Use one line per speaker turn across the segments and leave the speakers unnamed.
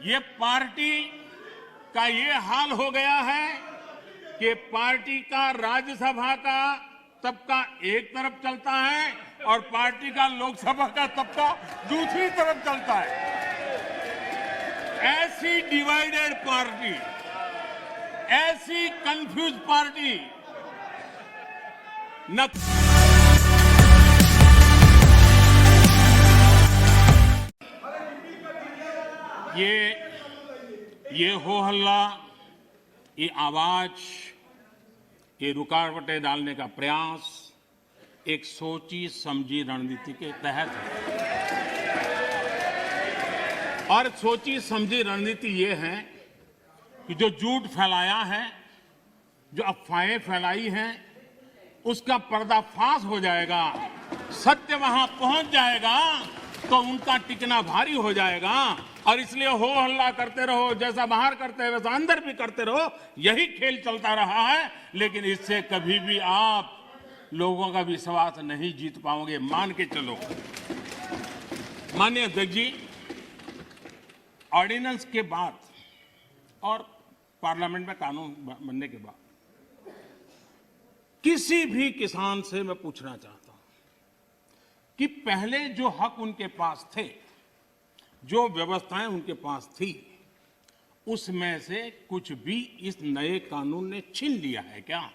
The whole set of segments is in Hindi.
ये पार्टी का ये हाल हो गया है कि पार्टी का राज्यसभा का तबका एक तरफ चलता है और पार्टी का लोकसभा का तबका दूसरी तरफ चलता है। ऐसी डिवाइडेड पार्टी, ऐसी कंफ्यूज पार्टी न ये हो हल्ला, ये आवाज, ये रुकावटें डालने का प्रयास एक सोची समझी रणनीति के तहत है। और सोची समझी रणनीति ये है कि जो झूठ फैलाया है, जो अफवाहें फैलाई हैं, उसका पर्दाफाश हो जाएगा, सत्य वहां पहुंच जाएगा तो उनका टिकना भारी हो जाएगा। और इसलिए हो हल्ला करते रहो, जैसा बाहर करते हैं वैसा अंदर भी करते रहो, यही खेल चलता रहा है। लेकिन इससे कभी भी आप लोगों का विश्वास नहीं जीत पाओगे, मान के चलो। माननीय अध्यक्ष जी, ऑर्डिनेंस के बाद और पार्लियामेंट में कानून बनने के बाद किसी भी किसान से मैं पूछना चाहता हूं कि पहले जो हक उनके पास थे, जो व्यवस्थाएं उनके पास थी, उसमें से कुछ भी इस नए कानून ने छीन लिया है क्या?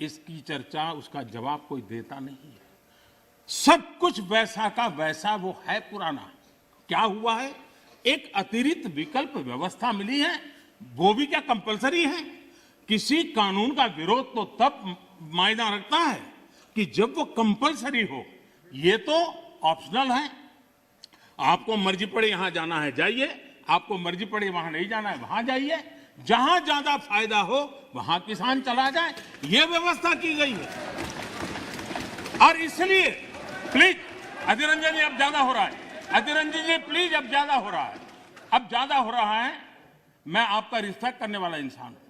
इसकी चर्चा, उसका जवाब कोई देता नहीं है। सब कुछ वैसा का वैसा वो है, पुराना। क्या हुआ है? एक अतिरिक्त विकल्प व्यवस्था मिली है, वो भी क्या कंपलसरी है? किसी कानून का विरोध तो तब मायना रखता है कि जब वो कंपलसरी हो। ये तो ऑप्शनल है। आपको मर्जी पड़े यहां जाना है जाइए, आपको मर्जी पड़े वहां नहीं जाना है वहां जाइए, जहां ज्यादा फायदा हो वहां किसान चला जाए, यह व्यवस्था की गई है। और इसलिए प्लीज अधीर रंजन जी, अब ज्यादा हो रहा है। अधीर रंजन जी प्लीज, अब ज्यादा हो रहा है, अब ज्यादा हो रहा है। मैं आपका रिस्पेक्ट करने वाला इंसान हूं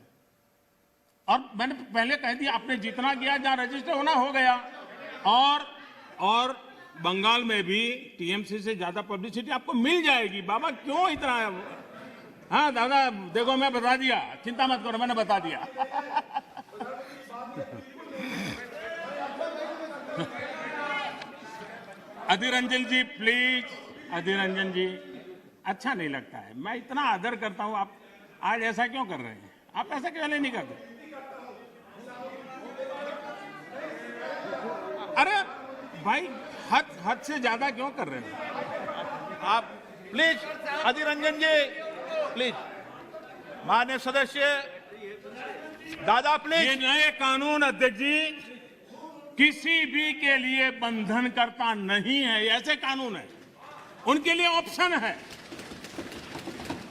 और मैंने पहले कह दिया, आपने जितना किया, जहां रजिस्टर होना हो गया। और बंगाल में भी टीएमसी से ज्यादा पब्लिसिटी आपको मिल जाएगी। बाबा क्यों इतना? हाँ दादा, देखो मैं बता दिया, चिंता मत करो, मैंने बता दिया। अधीर रंजन जी प्लीज, अधीर रंजन जी, अच्छा नहीं लगता है। मैं इतना आदर करता हूं, आप आज ऐसा क्यों कर रहे हैं? आप ऐसा क्यों नहीं करते? अरे भाई, हद से ज्यादा क्यों कर रहे हैं
आप? Please Adhir Ranjan ji, please. माननीय सदस्य दादा प्लीज।
ये नए कानून अध्यक्ष जी किसी भी के लिए बंधन करता नहीं है। ऐसे कानून है, उनके लिए ऑप्शन है,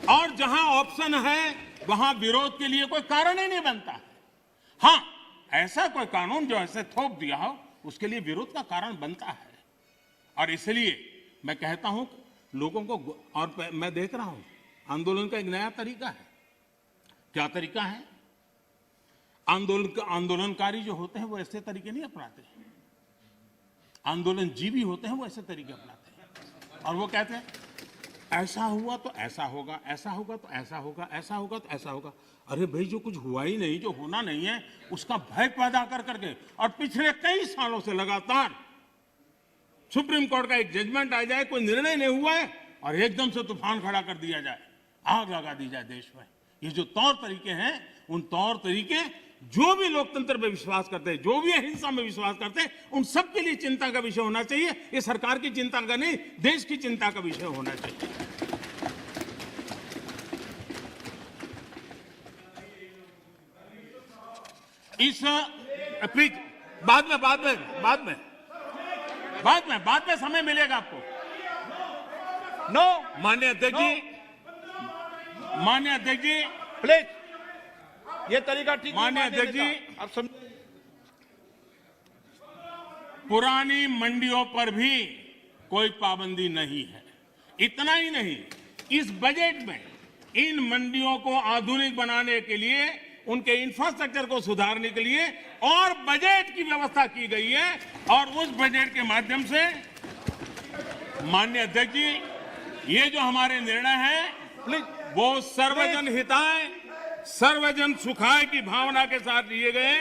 और जहां ऑप्शन है वहां विरोध के लिए कोई कारण ही नहीं बनता है। हां, ऐसा कोई कानून जो ऐसे थोप दिया हो, उसके लिए विरोध का कारण बनता है। और इसलिए मैं कहता हूं लोगों को, और मैं देख रहा हूं आंदोलन का एक नया तरीका है। क्या तरीका है? आंदोलनकारी जो होते हैं वो ऐसे तरीके नहीं अपनाते। आंदोलन जीवी होते हैं वो ऐसे तरीके अपनाते हैं। और वो कहते हैं ऐसा हुआ तो ऐसा होगा, ऐसा होगा तो ऐसा होगा, ऐसा होगा तो ऐसा होगा। अरे भाई, जो कुछ हुआ ही नहीं, जो होना नहीं है, उसका भय पैदा कर करके, और पिछले कई सालों से लगातार सुप्रीम कोर्ट का एक जजमेंट आ जाए, कोई निर्णय नहीं हुआ है, और एकदम से तूफान खड़ा कर दिया जाए, आग लगा दी जाए देश में। ये जो तौर तरीके हैं, उन तौर तरीके जो भी लोकतंत्र में विश्वास करते हैं, जो भी अहिंसा में विश्वास करते हैं, उन सबके लिए चिंता का विषय होना चाहिए। ये सरकार की चिंता का नहीं, देश की चिंता का विषय होना चाहिए। इस प्लीज बाद में समय मिलेगा आपको।
नो
माननीय अध्यक्ष जी, माननीय अध्यक्ष जी
प्लीज, ये तरीका ठीक नहीं।
माननीय अध्यक्ष जी,
आप समझ,
पुरानी मंडियों पर भी कोई पाबंदी नहीं है। इतना ही नहीं, इस बजट में इन मंडियों को आधुनिक बनाने के लिए, उनके इंफ्रास्ट्रक्चर को सुधारने के लिए और बजट की व्यवस्था की गई है। और उस बजट के माध्यम से माननीय अध्यक्ष जी, ये जो हमारे निर्णय हैं,
प्लीज
वो सर्वजन हिताय सर्वजन सुखाय की भावना के साथ लिए गए।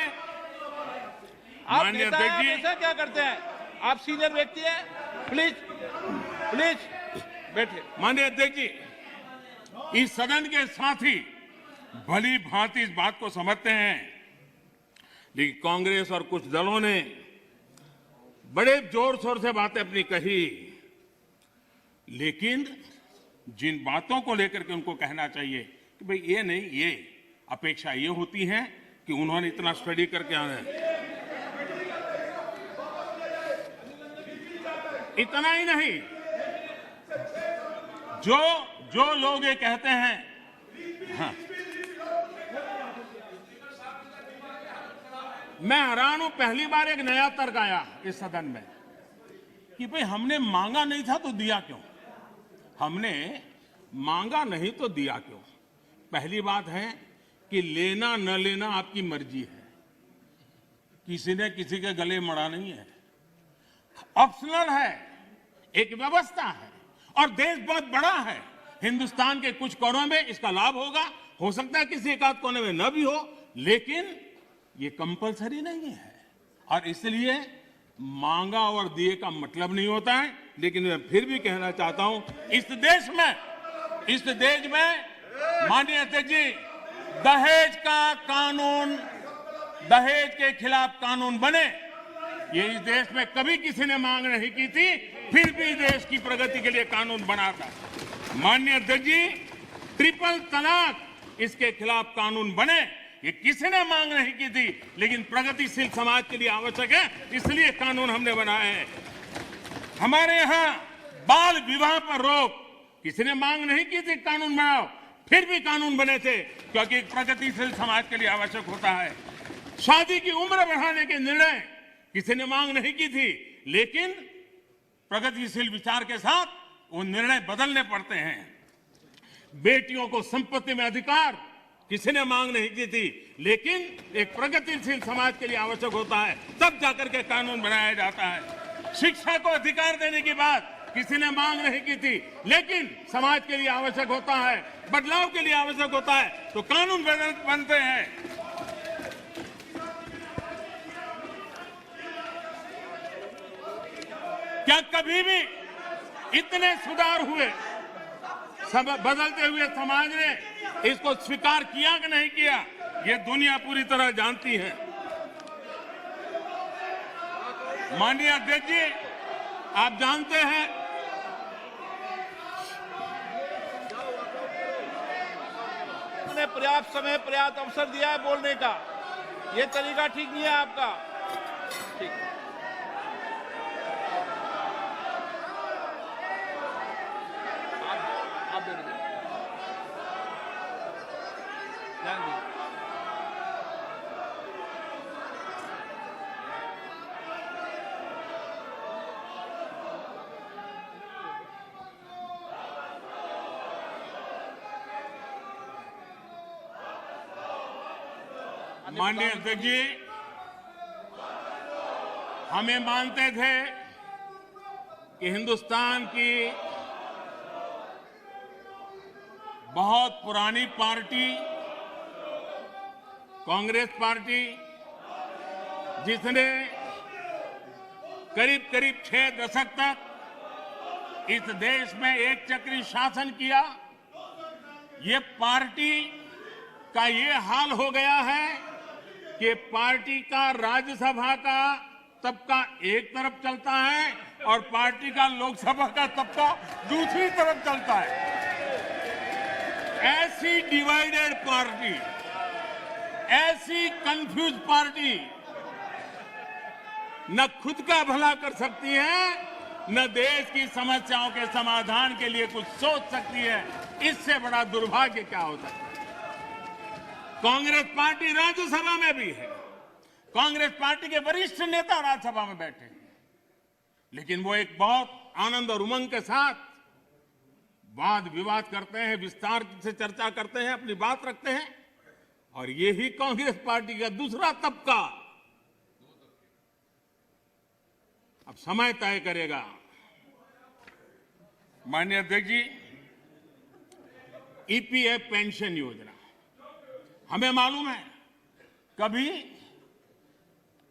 आप
माननीय
नेता हैं,
अध्यक्ष जी,
आप ऐसा क्या करते हैं? आप सीनियर व्यक्ति हैं, प्लीज प्लीज बैठिए।
माननीय अध्यक्ष जी, इस सदन के साथी भली भांति इस बात को समझते हैं, लेकिन कांग्रेस और कुछ दलों ने बड़े जोर शोर से बातें अपनी कही, लेकिन जिन बातों को लेकर के उनको कहना चाहिए कि भाई ये नहीं, ये अपेक्षा ये होती है कि उन्होंने इतना स्टडी करके आना है। इतना ही नहीं, जो लोग ये कहते हैं, हाँ, मैं हैरान हूं, पहली बार एक नया तर्क आया इस सदन में कि भाई हमने मांगा नहीं था तो दिया क्यों? हमने मांगा नहीं तो दिया क्यों? पहली बात है कि लेना न लेना आपकी मर्जी है, किसी ने किसी के गले मड़ा नहीं है, ऑप्शनल है, एक व्यवस्था है, और देश बहुत बड़ा है। हिंदुस्तान के कुछ कोनों में इसका लाभ होगा, हो सकता है किसी एक आध कोने में न भी हो, लेकिन ये कंपलसरी नहीं है। और इसलिए मांगा और दिए का मतलब नहीं होता है। लेकिन मैं फिर भी कहना चाहता हूं, इस देश में माननीय अध्यक्ष जी, दहेज का कानून, दहेज के खिलाफ कानून बने, ये इस देश में कभी किसी ने मांग नहीं की थी, फिर भी देश की प्रगति के लिए कानून बना था। माननीय अध्यक्ष जी, ट्रिपल तलाक, इसके खिलाफ कानून बने, ये किसी ने मांग नहीं की थी, लेकिन प्रगतिशील समाज के लिए आवश्यक है, इसलिए कानून हमने बनाए हैं। हमारे यहाँ बाल विवाह पर रोक, किसी ने मांग नहीं की थी कानून बनाओ, फिर भी कानून बने थे, क्योंकि एक प्रगतिशील समाज के लिए आवश्यक होता है। शादी की उम्र बढ़ाने के निर्णय किसी ने मांग नहीं की थी, लेकिन प्रगतिशील विचार के साथ वो निर्णय बदलने पड़ते हैं। बेटियों को संपत्ति में अधिकार किसी ने मांग नहीं की थी, लेकिन एक प्रगतिशील समाज के लिए आवश्यक होता है, तब जाकर के कानून बनाया जाता है। शिक्षा को अधिकार देने की बात किसी ने मांग नहीं की थी, लेकिन समाज के लिए आवश्यक होता है, बदलाव के लिए आवश्यक होता है, तो कानून बनते हैं। क्या कभी भी इतने सुधार हुए, बदलते हुए समाज ने इसको स्वीकार किया कि नहीं किया, ये दुनिया पूरी तरह जानती है। माननीय अध्यक्ष जी, आप जानते हैं
उन्होंने पर्याप्त समय, पर्याप्त अवसर दिया है बोलने का, ये तरीका ठीक नहीं है आपका। ठीक, आप बोल दीजिए। ध्यान दीजिए।
माननीय अध्यक्ष जी, हमें मानते थे कि हिंदुस्तान की बहुत पुरानी पार्टी कांग्रेस पार्टी, जिसने करीब करीब 6 दशक तक इस देश में एक चक्री शासन किया, ये पार्टी का ये हाल हो गया है कि पार्टी का राज्यसभा का तबका एक तरफ चलता है और पार्टी का लोकसभा का तबका दूसरी तरफ चलता है। ऐसी डिवाइडेड पार्टी, ऐसी कंफ्यूज पार्टी न खुद का भला कर सकती है, न देश की समस्याओं के समाधान के लिए कुछ सोच सकती है। इससे बड़ा दुर्भाग्य क्या हो सकता है? कांग्रेस पार्टी राज्यसभा में भी है, कांग्रेस पार्टी के वरिष्ठ नेता राज्यसभा में बैठे हैं, लेकिन वो एक बहुत आनंद और उमंग के साथ वाद विवाद करते हैं, विस्तार से चर्चा करते हैं, अपनी बात रखते हैं। और यही कांग्रेस पार्टी का दूसरा तबका अब समय तय करेगा। माननीय अध्यक्ष जी, ईपीएफ पेंशन योजना, हमें मालूम है कभी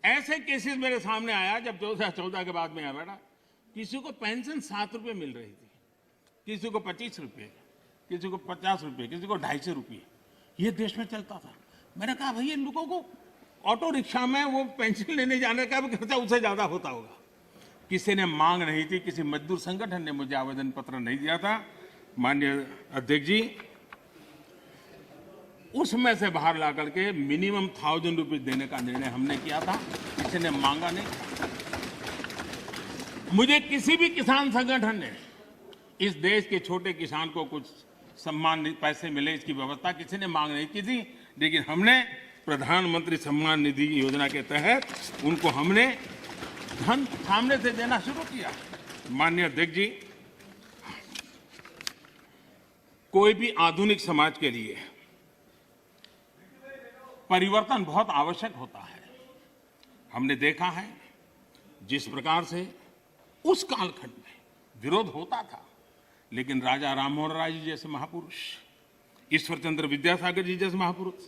ऐसे केसेस मेरे सामने आया जब 2014 के बाद में आया बेटा, किसी को पेंशन 7 रुपए मिल रही थी, किसी को 25 रुपए, किसी को 50 रुपए, किसी को 250 रुपए, ये देश में चलता था। मैंने कहा भाई इन लोगों को ऑटो रिक्शा में वो पेंशन लेने जाने का भी खर्चा उससे ज्यादा होता होगा। किसी ने मांग नहीं थी, किसी मजदूर संगठन ने मुझे आवेदन पत्र नहीं दिया था। माननीय अध्यक्ष जी, उसमें से बाहर ला करके मिनिमम 1000 रुपीज देने का निर्णय हमने किया था, किसी ने मांगा नहीं। मुझे किसी भी किसान संगठन ने इस देश के छोटे किसान को कुछ सम्मान पैसे मिले इसकी व्यवस्था किसी ने मांग नहीं की थी, लेकिन हमने प्रधानमंत्री सम्मान निधि योजना के तहत उनको हमने धन सामने से देना शुरू किया। माननीय अध्यक्ष जी, कोई भी आधुनिक समाज के लिए परिवर्तन बहुत आवश्यक होता है। हमने देखा है जिस प्रकार से उस कालखंड में विरोध होता था, लेकिन राजा राममोहन राय जी जैसे महापुरुष, ईश्वर चंद्र विद्यासागर जी जैसे महापुरुष,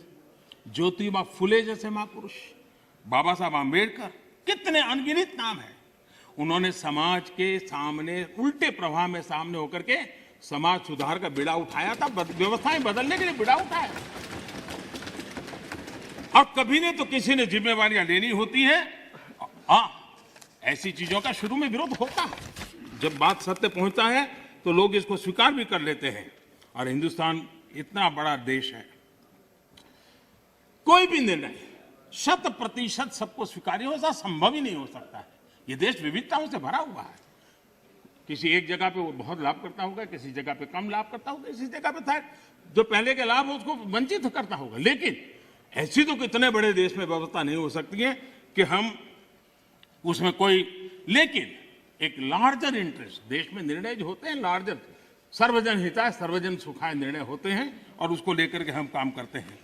ज्योतिबा फुले जैसे महापुरुष, बाबा साहब आंबेडकर, कितने अनगिनत नाम हैं। उन्होंने समाज के सामने उल्टे प्रवाह में सामने होकर के समाज सुधार का बीड़ा उठाया था, व्यवस्थाएं बदलने के लिए बीड़ा उठाया। और कभी ने तो किसी ने जिम्मेवारियां लेनी होती है। हाँ, ऐसी चीजों का शुरू में विरोध होता है, जब बात सत्य पहुंचता है तो लोग इसको स्वीकार भी कर लेते हैं। और हिंदुस्तान इतना बड़ा देश है, कोई भी निर्णय 100% सबको स्वीकार्य हो, ऐसा संभव ही नहीं हो सकता है। ये देश विविधताओं से भरा हुआ है। किसी एक जगह पे वो बहुत लाभ करता होगा, किसी जगह पे कम लाभ करता होगा, इसी जगह पे था जो पहले के लाभ उसको वंचित करता होगा। लेकिन ऐसी तो कितने बड़े देश में व्यवस्था नहीं हो सकती है कि हम उसमें कोई, लेकिन एक लार्जर इंटरेस्ट, देश में निर्णय जो होते हैं लार्जर, सर्वजन हिताय सर्वजन सुखाय निर्णय होते हैं और उसको लेकर के हम काम करते हैं।